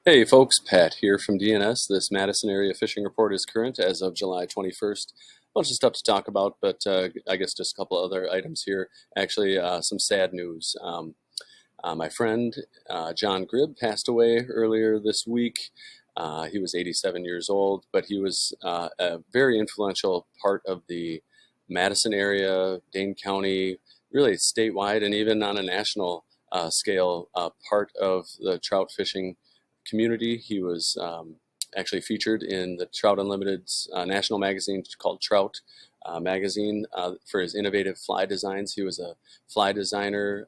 Hey folks, Pat here from DNS. This Madison area fishing report is current as of July 21st. Bunch of stuff to talk about, but I guess just a couple other items here. Actually, some sad news. My friend John Gribb passed away earlier this week. He was 87 years old, but he was a very influential part of the Madison area, Dane County, really statewide, and even on a national scale, part of the trout fishing community. He was actually featured in the Trout Unlimited's national magazine called Trout magazine for his innovative fly designs. He was a fly designer,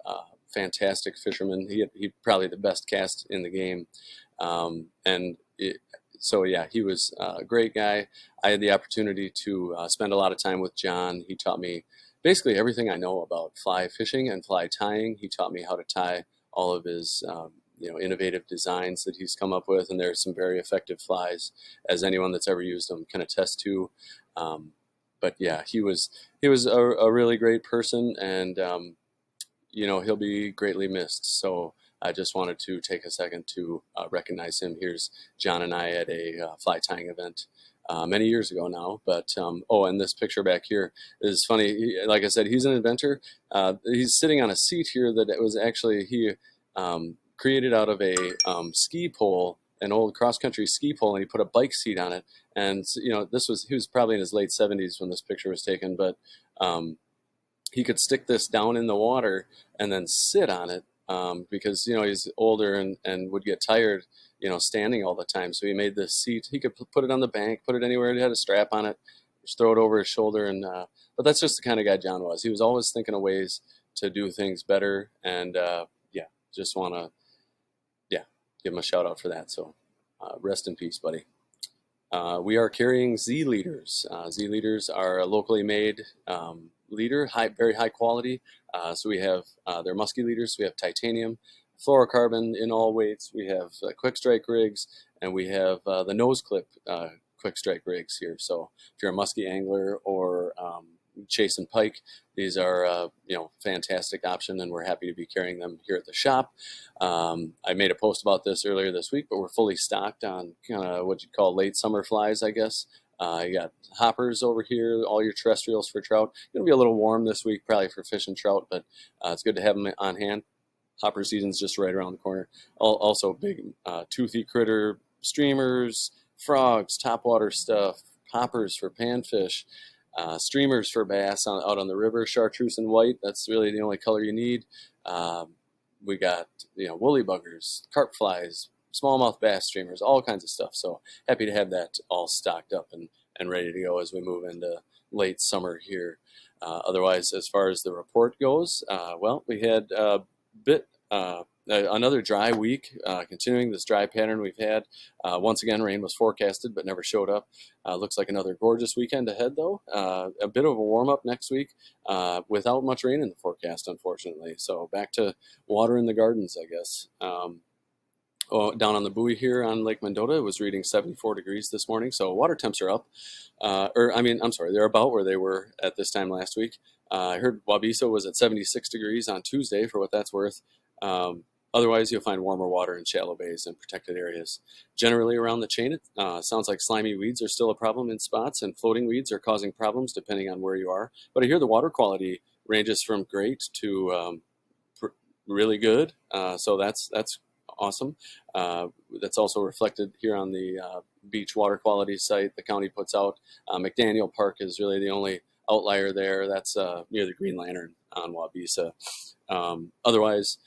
fantastic fisherman. He probably the best cast in the game. So yeah, he was a great guy. I had the opportunity to spend a lot of time with John. He taught me basically everything I know about fly fishing and fly tying. He taught me how to tie all of his innovative designs that he's come up with, and there's some very effective flies, as anyone that's ever used them can attest to. But yeah, he was a really great person, and he'll be greatly missed. So I just wanted to take a second to recognize him. Here's John and I at a fly tying event many years ago now. But and this picture back here is funny. Like I said, he's an inventor. He's sitting on a seat here that it was actually he created out of a ski pole, an old cross-country ski pole, and he put a bike seat on it. And he was probably in his late 70s when this picture was taken, but he could stick this down in the water and then sit on it because he's older and would get tired standing all the time. So he made this seat. He could put it on the bank, put it anywhere. He had a strap on it, just throw it over his shoulder. And but that's just the kind of guy John was. He was always thinking of ways to do things better. And just want to give him a shout out for that. So rest in peace, buddy. We are carrying Z leaders. Z leaders are a locally made leader, very high quality. So we have they're musky leaders. We have titanium, fluorocarbon in all weights. We have quick strike rigs, and we have the nose clip quick strike rigs here. So if you're a musky angler or chasing pike, these are fantastic option, and we're happy to be carrying them here at the shop. I made a post about this earlier this week, but we're fully stocked on kind of what you'd call late summer flies, I guess. You got hoppers over here, all your terrestrials for trout. It'll be a little warm this week, probably for fish and trout, but it's good to have them on hand. Hopper season's just right around the corner. Also big toothy critter streamers, frogs, topwater stuff, poppers for panfish, streamers for bass out on the river, chartreuse and white. That's really the only color you need. We got woolly buggers, carp flies, smallmouth bass streamers, all kinds of stuff. So happy to have that all stocked up and ready to go as we move into late summer here. Otherwise, as far as the report goes, we had a bit another dry week, continuing this dry pattern we've had. Once again, rain was forecasted but never showed up. Looks like another gorgeous weekend ahead, though. A bit of a warm-up next week without much rain in the forecast, unfortunately. So back to water in the gardens, I guess. Down on the buoy here on Lake Mendota, it was reading 74 degrees this morning, so water temps are up. They're about where they were at this time last week. I heard Wabisa was at 76 degrees on Tuesday, for what that's worth. Otherwise, you'll find warmer water in shallow bays and protected areas. Generally around the chain, it sounds like slimy weeds are still a problem in spots, and floating weeds are causing problems depending on where you are. But I hear the water quality ranges from great to really good, so that's awesome. That's also reflected here on the beach water quality site the county puts out. McDaniel Park is really the only outlier there. That's near the Green Lantern on Wabisa. Otherwise,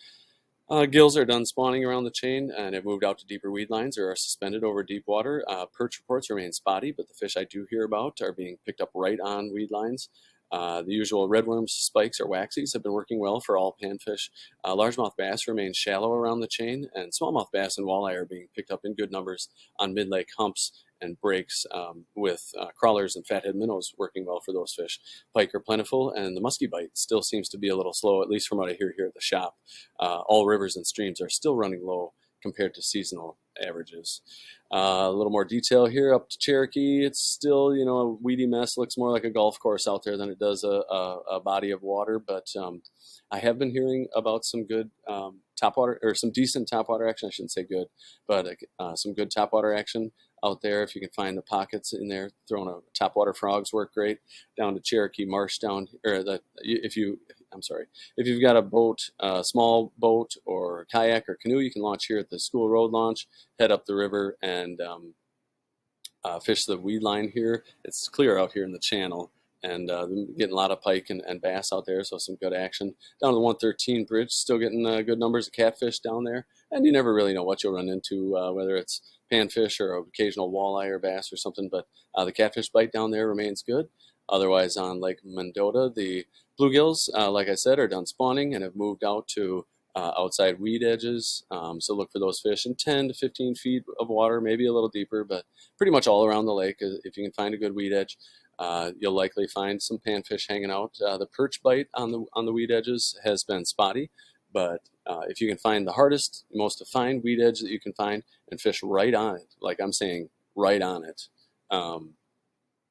gills are done spawning around the chain and have moved out to deeper weed lines or are suspended over deep water. Perch reports remain spotty, but the fish I do hear about are being picked up right on weed lines. The usual redworms, spikes, or waxies have been working well for all panfish. Largemouth bass remain shallow around the chain, and smallmouth bass and walleye are being picked up in good numbers on mid-lake humps and breaks, with crawlers and fathead minnows working well for those fish. Pike are plentiful, and the musky bite still seems to be a little slow, at least from what I hear here at the shop. All rivers and streams are still running low compared to seasonal averages. A little more detail here up to Cherokee. It's still, a weedy mess. Looks more like a golf course out there than it does a body of water. But I have been hearing about some good topwater or some decent topwater action. I shouldn't say good, but some good topwater action out there. If you can find the pockets in there, throwing a topwater frogs work great. Down to Cherokee Marsh down, or I'm sorry, if you've got a boat, a small boat or kayak or canoe, you can launch here at the School Road launch, head up the river and fish the weed line here. It's clear out here in the channel, and getting a lot of pike and bass out there, so some good action. Down to the 113 bridge, still getting good numbers of catfish down there, and you never really know what you'll run into, whether it's panfish or occasional walleye or bass or something, but the catfish bite down there remains good. Otherwise, on Lake Mendota, the bluegills, like I said, are done spawning and have moved out to outside weed edges. So look for those fish in 10 to 15 feet of water, maybe a little deeper, but pretty much all around the lake. If you can find a good weed edge, you'll likely find some panfish hanging out. The perch bite on the weed edges has been spotty, but if you can find the hardest, most defined weed edge that you can find and fish right on it, like I'm saying, right on it,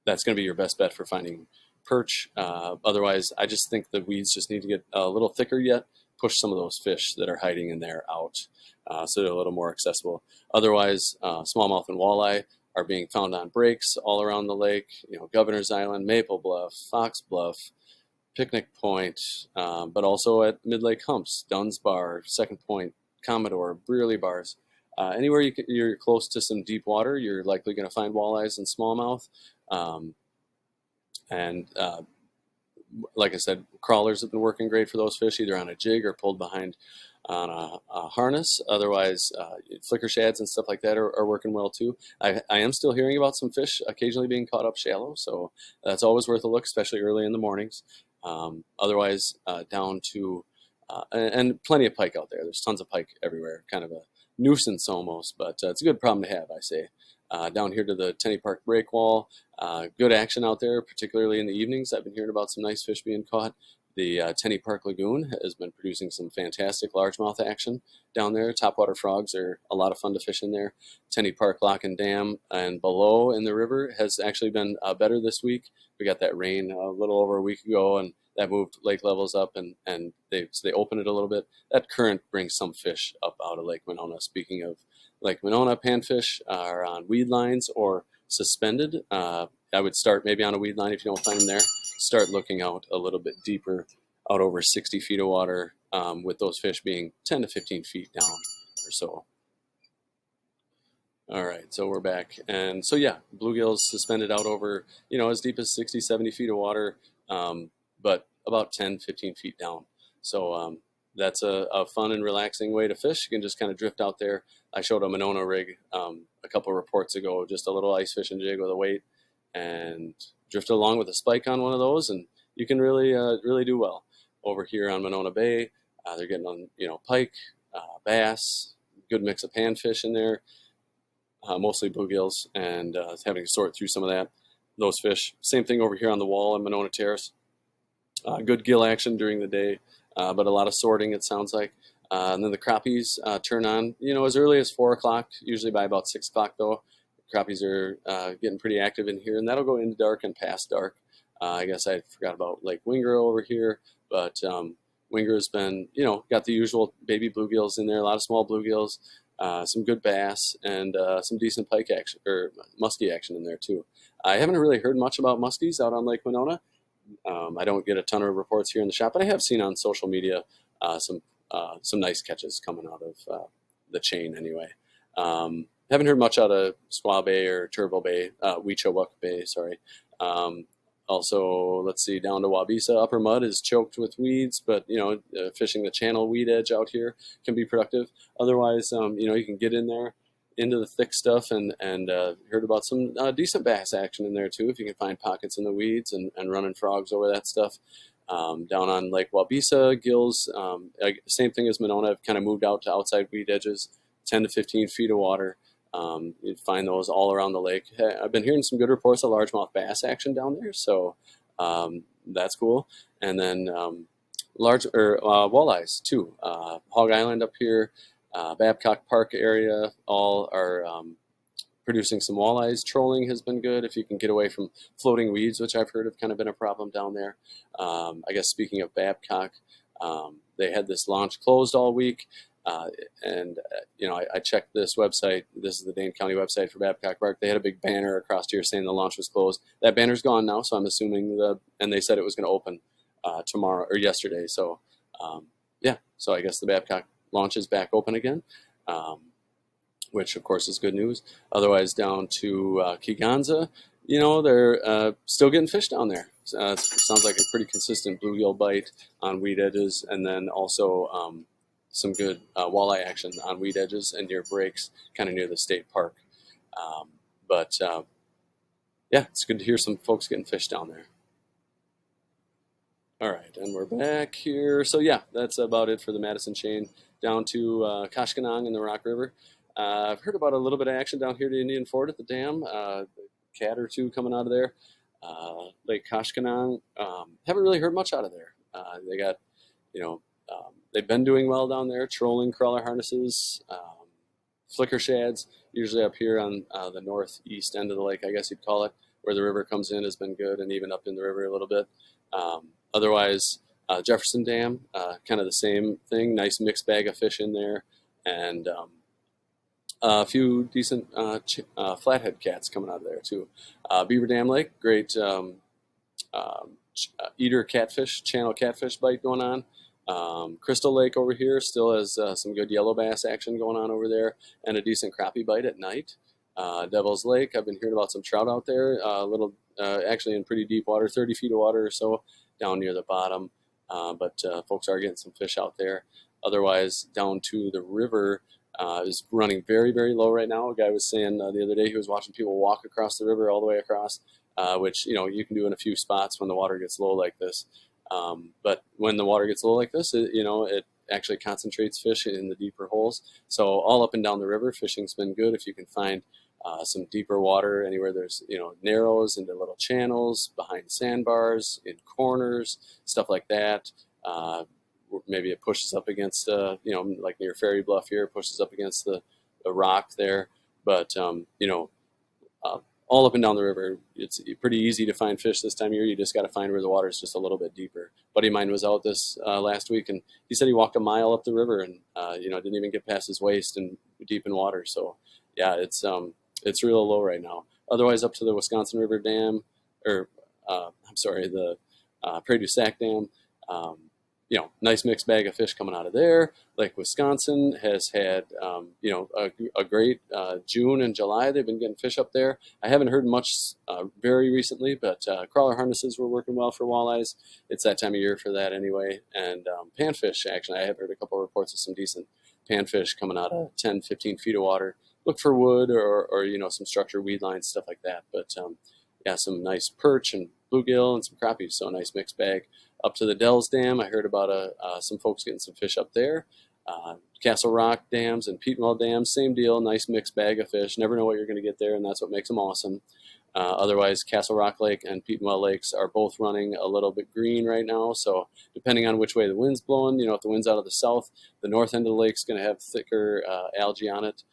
that's going to be your best bet for finding perch. Otherwise, I just think the weeds just need to get a little thicker yet. Push some of those fish that are hiding in there out, so they're a little more accessible. Otherwise, smallmouth and walleye are being found on breaks all around the lake. Governor's Island, Maple Bluff, Fox Bluff, Picnic Point, but also at mid-lake humps, Dunn's Bar, Second Point, Commodore, Brearley Bars. Anywhere you're close to some deep water, you're likely going to find walleyes and smallmouth. And like I said, crawlers have been working great for those fish, either on a jig or pulled behind on a harness. Otherwise, flicker shads and stuff like that are working well too. I am still hearing about some fish occasionally being caught up shallow, so that's always worth a look, especially early in the mornings. Otherwise, down to, and plenty of pike out there. There's tons of pike everywhere, kind of a nuisance almost, but it's a good problem to have, I say. Down here to the Tenney Park breakwall, good action out there, particularly in the evenings. I've been hearing about some nice fish being caught. The Tenney Park Lagoon has been producing some fantastic largemouth action down there. Topwater frogs are a lot of fun to fish in there. Tenney Park Lock and Dam and below in the river has actually been better this week. We got that rain a little over a week ago, and that moved lake levels up, and so they opened it a little bit. That current brings some fish up out of Lake Monona. Speaking of Lake Monona, panfish are on weed lines or suspended. I would start maybe on a weed line if you don't find them there. Start looking out a little bit deeper, out over 60 feet of water, with those fish being 10 to 15 feet down or so. All right, so we're back. And so, yeah, bluegills suspended out over, as deep as 60, 70 feet of water, but about 10, 15 feet down. So that's a fun and relaxing way to fish. You can just kind of drift out there. I showed a Monona rig a couple of reports ago, just a little ice fishing jig with a weight, and drifted along with a spike on one of those, and you can really do well. Over here on Monona Bay, they're getting on pike, bass, good mix of panfish in there, mostly bluegills, and having to sort through some of those fish. Same thing over here on the wall in Monona Terrace. Good gill action during the day, but a lot of sorting, it sounds like. And then the crappies turn on, as early as 4 o'clock, usually by about 6 o'clock though. Crappies are getting pretty active in here, and that'll go into dark and past dark. I guess I forgot about Lake Winger over here, but Winger's been, got the usual baby bluegills in there, a lot of small bluegills, some good bass, and some decent pike action, or muskie action in there too. I haven't really heard much about muskies out on Lake Monona. I don't get a ton of reports here in the shop, but I have seen on social media some nice catches coming out of the chain anyway. Haven't heard much out of Squaw Bay or Turbo Bay, Weechawuk Bay, sorry. Also, let's see, down to Wabisa, Upper Mud is choked with weeds, but, fishing the channel weed edge out here can be productive. Otherwise, you can get in there into the thick stuff, and heard about some decent bass action in there too, if you can find pockets in the weeds and running frogs over that stuff. Down on Lake Wabisa, gills, same thing as Monona, have kind of moved out to outside weed edges, 10 to 15 feet of water. You'd find those all around the lake. I've been hearing some good reports of largemouth bass action down there, so that's cool. And then walleyes too. Hog Island up here, Babcock Park area, all are producing some walleyes. Trolling has been good if you can get away from floating weeds, which I've heard have kind of been a problem down there. I guess speaking of Babcock, they had this launch closed all week, Uh, and I checked this website. This is the Dane County website for Babcock Park. They had a big banner across here saying the launch was closed. That banner's gone now, so I'm assuming and they said it was going to open tomorrow or yesterday. So yeah, so I guess the Babcock launch is back open again, which of course is good news. Otherwise, down to Kegonsa, they're still getting fish down there. It sounds like a pretty consistent bluegill bite on weed edges, and then also some good walleye action on weed edges and near breaks, kind of near the state park. But yeah, it's good to hear some folks getting fish down there. All right, and we're back here. So yeah, that's about it for the Madison chain. Down to Koshkonong in the Rock River. I've heard about a little bit of action down here to Indian Ford at the dam. A cat or two coming out of there. Lake Koshkonong. Haven't really heard much out of there. They got, they've been doing well down there. Trolling, crawler harnesses, flicker shads. Usually up here on the northeast end of the lake, I guess you'd call it, where the river comes in, has been good, and even up in the river a little bit. Otherwise, Jefferson Dam, kind of the same thing. Nice mixed bag of fish in there, and a few decent flathead cats coming out of there too. Beaver Dam Lake, great eater catfish, channel catfish bite going on. Crystal Lake over here still has some good yellow bass action going on over there, and a decent crappie bite at night. Devil's Lake, I've been hearing about some trout out there, actually in pretty deep water, 30 feet of water or so down near the bottom. But folks are getting some fish out there. Otherwise, down to the river is running very, very low right now. A guy was saying the other day he was watching people walk across the river all the way across, which you can do in a few spots when the water gets low like this. But when the water gets low like this, it actually concentrates fish in the deeper holes. So all up and down the river, fishing's been good. If you can find some deeper water anywhere there's narrows into little channels, behind sandbars, in corners, stuff like that. Maybe it pushes up against like near Ferry Bluff here, pushes up against the rock there. But all up and down the river, it's pretty easy to find fish this time of year. You just got to find where the water is just a little bit deeper. A buddy of mine was out this last week, and he said he walked a mile up the river and didn't even get past his waist and deep in water. So yeah, it's real low right now. Otherwise, up to the Wisconsin River Dam, or the Prairie du Sac Dam. Nice mixed bag of fish coming out of there. Lake Wisconsin has had, a great June and July. They've been getting fish up there. I haven't heard much very recently, but crawler harnesses were working well for walleyes. It's that time of year for that anyway. And panfish, actually, I have heard a couple of reports of some decent panfish coming out of 10, 15 feet of water. Look for wood or some structured weed lines, stuff like that. But yeah, some nice perch and bluegill and some crappies. So a nice mixed bag. Up to the Dells Dam, I heard about some folks getting some fish up there. Castle Rock dams and Petenwell dams, same deal, nice mixed bag of fish. Never know what you're going to get there, and that's what makes them awesome. Otherwise, Castle Rock Lake and Petenwell Lakes are both running a little bit green right now. So depending on which way the wind's blowing, if the wind's out of the south, the north end of the lake's going to have thicker algae on it.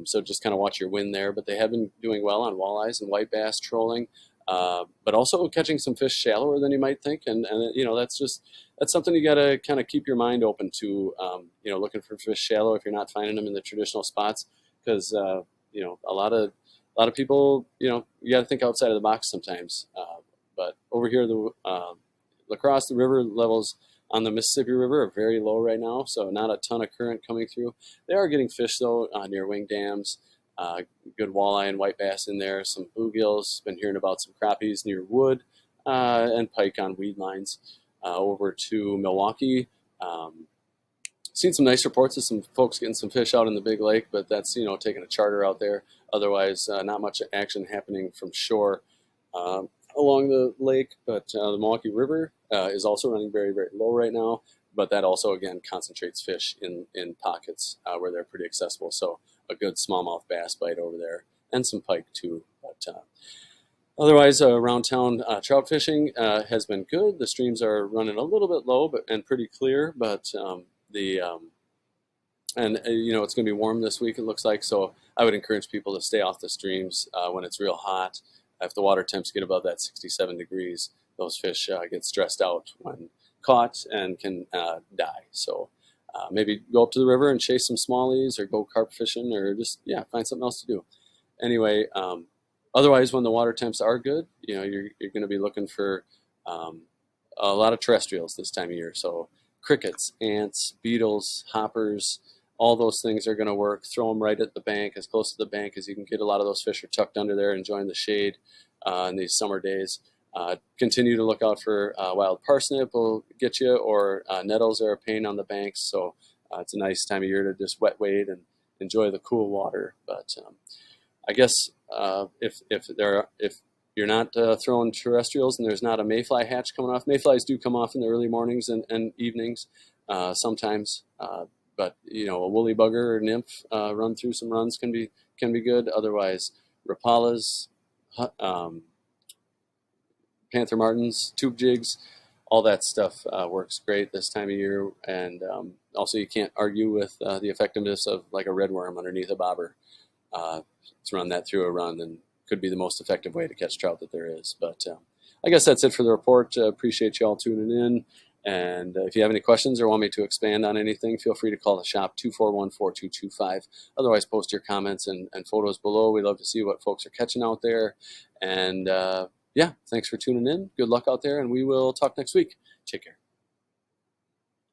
So just kind of watch your wind there. But they have been doing well on walleyes and white bass trolling. But also catching some fish shallower than you might think, and that's something you got to kind of keep your mind open to. Looking for fish shallow if you're not finding them in the traditional spots, because a lot of people you got to think outside of the box sometimes. But over here, the across the river levels on the Mississippi River are very low right now, so not a ton of current coming through. They are getting fish though near wing dams. Good walleye and white bass in there, some bluegills, been hearing about some crappies near wood, and pike on weed lines. Over to Milwaukee, seen some nice reports of some folks getting some fish out in the big lake, but that's taking a charter out there. Otherwise, not much action happening from shore along the lake. But the Milwaukee River is also running very, very low right now, but that also again concentrates fish in pockets where they're pretty accessible. So a good smallmouth bass bite over there, and some pike too. But otherwise, around town trout fishing has been good. The streams are running a little bit low, and pretty clear. But it's going to be warm this week. It looks like, so I would encourage people to stay off the streams when it's real hot. If the water temps get above that 67 degrees, those fish get stressed out when caught and can die. So maybe go up to the river and chase some smallies or go carp fishing or just, yeah, find something else to do. Anyway, otherwise, when the water temps are good, you're going to be looking for um, a lot of terrestrials this time of year. So crickets, ants, beetles, hoppers, all those things are going to work. Throw them right at the bank, as close to the bank as you can get. A lot of those fish are tucked under there enjoying the shade in these summer days. Continue to look out for wild parsnip will get you, or nettles are a pain on the banks. So it's a nice time of year to just wet wade and enjoy the cool water. But I guess if you're not throwing terrestrials and there's not a mayfly hatch coming off, mayflies do come off in the early mornings and evenings sometimes. But a woolly bugger or nymph run through some runs can be good. Otherwise, rapalas, um, panther martins, tube jigs, all that stuff works great this time of year. And also, you can't argue with the effectiveness of like a redworm underneath a bobber. Let's run that through a run, and could be the most effective way to catch trout that there is. But I guess that's it for the report. Appreciate you all tuning in. And if you have any questions or want me to expand on anything, feel free to call the shop 241-4225. Otherwise, post your comments and photos below. We love to see what folks are catching out there. And yeah, thanks for tuning in. Good luck out there, and we will talk next week. Take care.